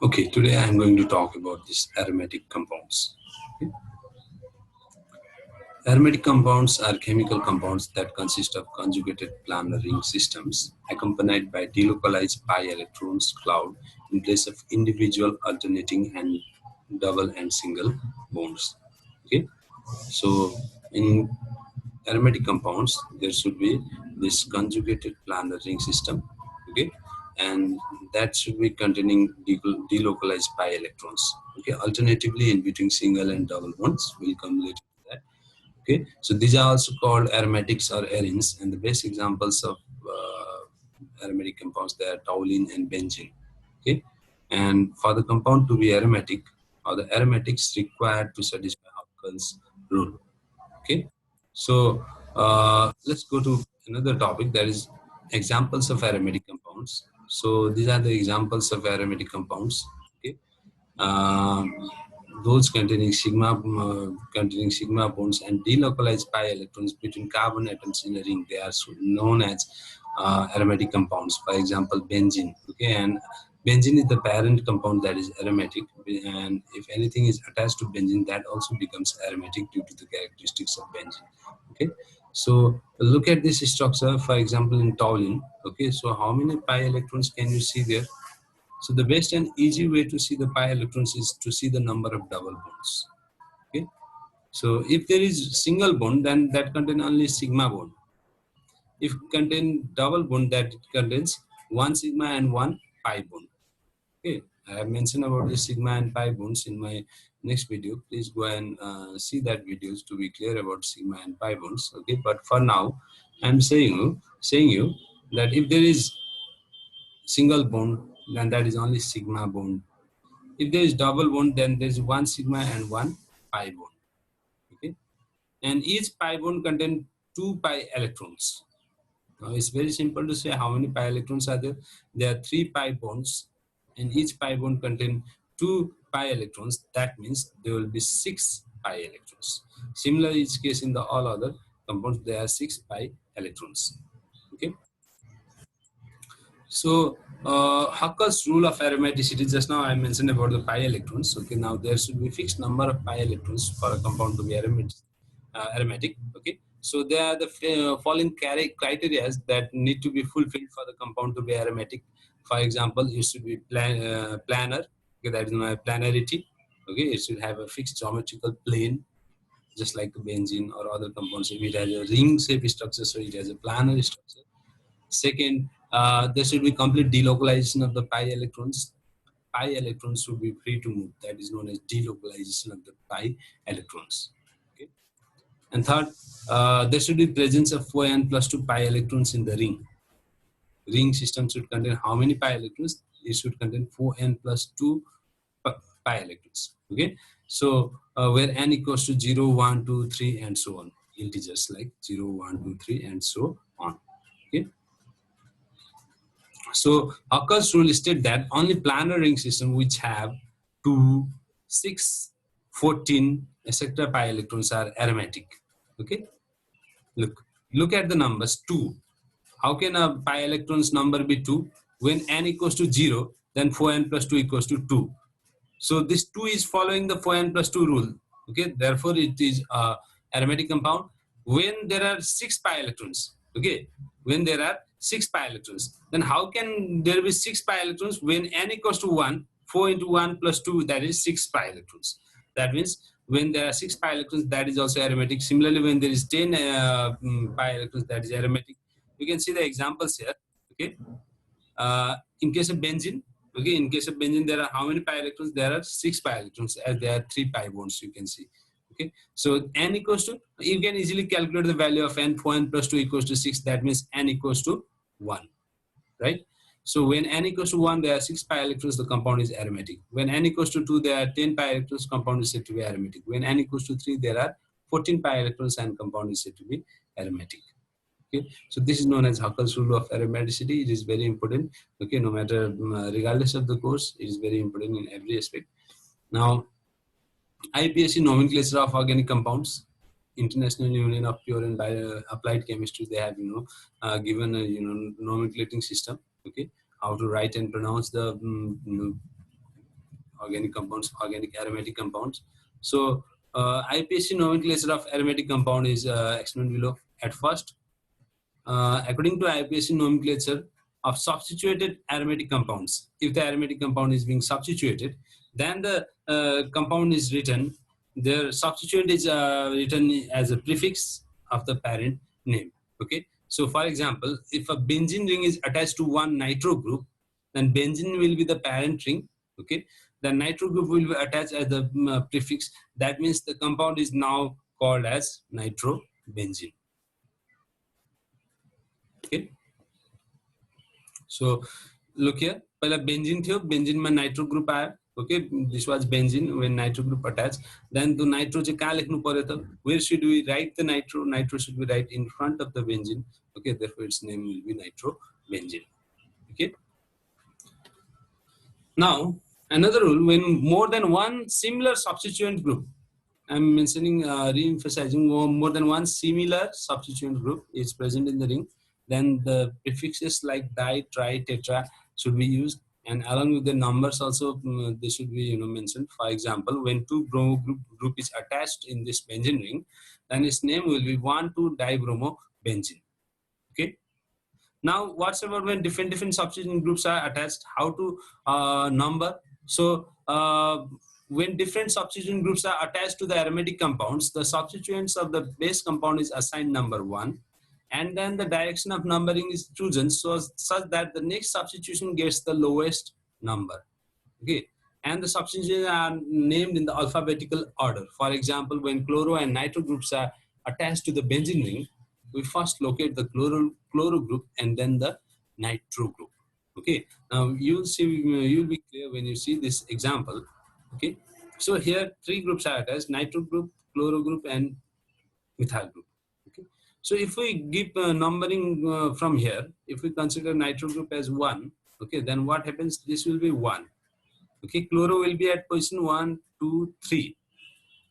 Okay, today I am going to talk about these aromatic compounds. Okay. Aromatic compounds are chemical compounds that consist of conjugated planar ring systems accompanied by delocalized pi electrons cloud in place of individual alternating and double and single bonds. Okay, so in aromatic compounds there should be this conjugated planar ring system. Okay, and that should be containing delocalized pi electrons. Okay, alternatively in between single and double bonds. We'll come later to that. Okay, so these are also called aromatics or arenes, and the best examples of aromatic compounds, they are toluene and benzene. Okay, and for the compound to be aromatic, or the aromatics required to satisfy Huckel's rule. Okay, so let's go to another topic, that is examples of aromatic compounds. So these are the examples of aromatic compounds. Okay, um, those containing sigma bonds and delocalized pi electrons between carbon atoms in a ring, they are known as aromatic compounds. For example, benzene. Okay, and benzene is the parent compound that is aromatic, and if anything is attached to benzene, that also becomes aromatic due to the characteristics of benzene. Okay, so look at this structure. For example, in toluene. Okay, so how many pi electrons can you see there? So the best and easy way to see the pi electrons is to see the number of double bonds. Okay. So if there is single bond, then that contains only sigma bond. If contain double bond, that it contains one sigma and one pi bond. Okay. I have mentioned about the sigma and pi bonds in my next video. Please go and see that videos to be clear about sigma and pi bonds. Okay. But for now, I'm saying you that if there is single bond, then that is only sigma bond. If there is double bond, then there is one sigma and one pi bond. Okay, and each pi bond contains two pi electrons. Now it's very simple to say how many pi electrons are there. There are three pi bonds, and each pi bond contains two pi electrons. That means there will be six pi electrons. Similar is case in the all other compounds. There are six pi electrons. Okay. So Huckel's rule of aromaticity, just now I mentioned about the pi electrons. Okay, now there should be fixed number of pi electrons for a compound to be aromatic. Okay, so there are the following criteria that need to be fulfilled for the compound to be aromatic. For example, it should be planar. Okay, that is my planarity. Okay, it should have a fixed geometrical plane, just like benzene or other compounds. If it has a ring shape structure, so it has a planar structure. Second, there should be complete delocalization of the pi electrons. Pi electrons should be free to move. That is known as delocalization of the pi electrons. Okay. And third, there should be presence of 4n plus 2 pi electrons in the ring. Ring system should contain how many pi electrons? It should contain 4n plus 2 pi electrons. Okay. So where n equals to 0, 1, 2, 3, and so on. Integers like 0, 1, 2, 3, and so on. Okay. So Huckel's rule states that only planar ring system which have 2, 6, 14, etc. pi electrons are aromatic. Okay, look at the numbers 2. How can a pi electrons number be 2? When n equals to 0, then 4n plus 2 equals to 2. So this 2 is following the 4n plus 2 rule. Okay, therefore it is aromatic compound. When there are 6 pi electrons, okay, when there are 6 pi electrons, then how can there be 6 pi electrons when n equals to 1? 4 into 1 plus 2, that is 6 pi electrons. That means when there are 6 pi electrons, that is also aromatic. Similarly, when there is 10 pi electrons, that is aromatic. You can see the examples here. Okay, in case of benzene, okay, in case of benzene, there are how many pi electrons? There are 6 pi electrons, as there are 3 pi bonds, you can see. Okay, so n equals to, you can easily calculate the value of n. 4n plus 2 equals to 6. That means n equals to 1, right? So when n equals to 1, there are 6 pi electrons, the compound is aromatic. When n equals to 2, there are 10 pi electrons, compound is said to be aromatic. When n equals to 3, there are 14 pi electrons and compound is said to be aromatic. Okay, so this is known as Huckel's rule of aromaticity. It is very important. Okay, no matter regardless of the course, it is very important in every aspect. Now, IPSC nomenclature of organic compounds, International Union of Pure and Applied Chemistry, they have given a nomenclating system. Okay, how to write and pronounce the organic compounds, organic aromatic compounds. So IPSC nomenclature of aromatic compound is explained below. At first, according to IPSC nomenclature of substituted aromatic compounds, if the aromatic compound is being substituted, then the compound is written, their substituent is written as a prefix of the parent name. Okay, so for example, if a benzene ring is attached to one nitro group, then benzene will be the parent ring. Okay, the nitro group will be attached as the prefix. That means the compound is now called as nitrobenzene. Okay, so look here, पहला benzene थियो, benzene में nitro group आया. Okay, this was benzene when nitro group attached. Then the nitro चाहिँ कहाँ लेख्नु पर्यो त? Where should we write the nitro? Nitro should be right in front of the benzene. Okay, therefore its name will be nitrobenzene. Okay. Now another rule: when more than one similar substituent group, I'm mentioning, re-emphasizing, more than one similar substituent group is present in the ring, then the prefixes like di, tri, tetra should be used, and along with the numbers also they should be mentioned. For example, when two bromo group is attached in this benzene ring, then its name will be 1,2-dibromobenzene. Okay. Now, what's about when different substituent groups are attached? How to number? So when different substituent groups are attached to the aromatic compounds, the substituents of the base compound is assigned number 1, and then the direction of numbering is chosen so such that the next substitution gets the lowest number. Okay, and the substitutions are named in the alphabetical order. For example, when chloro and nitro groups are attached to the benzene ring, we first locate the chloro group and then the nitro group. Okay, now you'll be clear when you see this example. Okay, so here 3 groups are attached: nitro group, chloro group, and methyl group. Okay, so if we give numbering from here, if we consider nitro group as 1, okay, then what happens? This will be 1. Okay, chloro will be at position 1, 2, 3.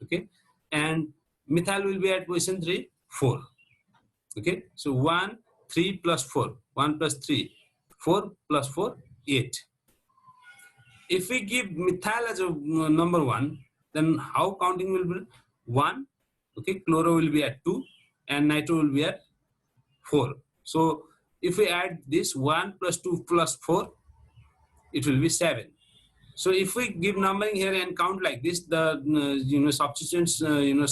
Okay, and methyl will be at position 3, 4. Okay, so 1, 3 plus 4, 1 plus 3, 4 plus 4, 8. If we give methyl as a number 1, then how counting will be? 1, okay, chloro will be at 2, and nitro will be at 4. So if we add this 1 plus 2 plus 4, it will be 7. So if we give numbering here and count like this, the substituents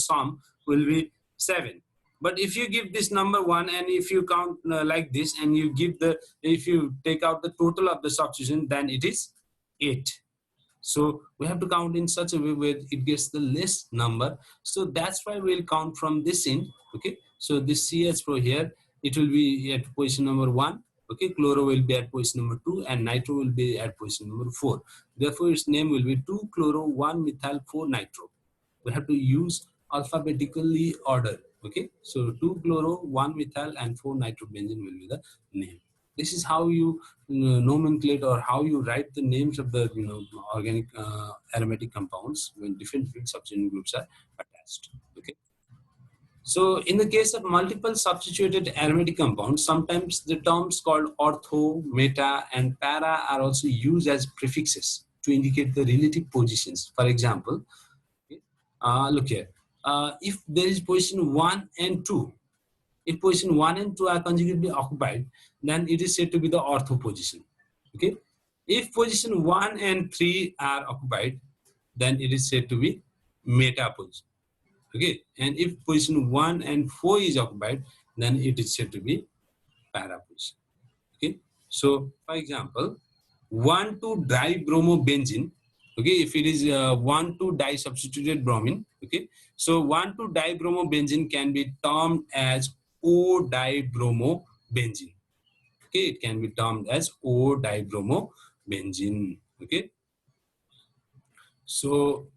sum will be 7. But if you give this number 1 and if you count like this and you give if you take out the total of the substitution, then it is 8. So we have to count in such a way where it gets the less number. So that's why we'll count from this end. Okay, so this CH4 here, it will be at position number 1. Okay, chloro will be at position number 2 and nitro will be at position number 4. Therefore, its name will be 2 chloro, 1 methyl, 4 nitro. We have to use alphabetically order. Okay, so 2 chloro, 1 methyl, and 4 nitrobenzene will be the name. This is how you nomenclate or how you write the names of the organic aromatic compounds when different substituent groups are attached. Okay. So in the case of multiple substituted aromatic compounds, sometimes the terms called ortho, meta, and para are also used as prefixes to indicate the relative positions. For example, okay, look here. If there is position 1 and 2, if position 1 and 2 are conjugatively occupied, then it is said to be the ortho position. Okay. If position 1 and 3 are occupied, then it is said to be meta position. Okay, and if position 1 and 4 is occupied, then it is said to be para position. Okay, so for example, 1,2-dibromobenzene. Okay, if it is 1,2-disubstituted bromine. Okay, so 1,2-dibromobenzene can be termed as O-dibromobenzene. Okay, it can be termed as O-dibromobenzene. Okay, so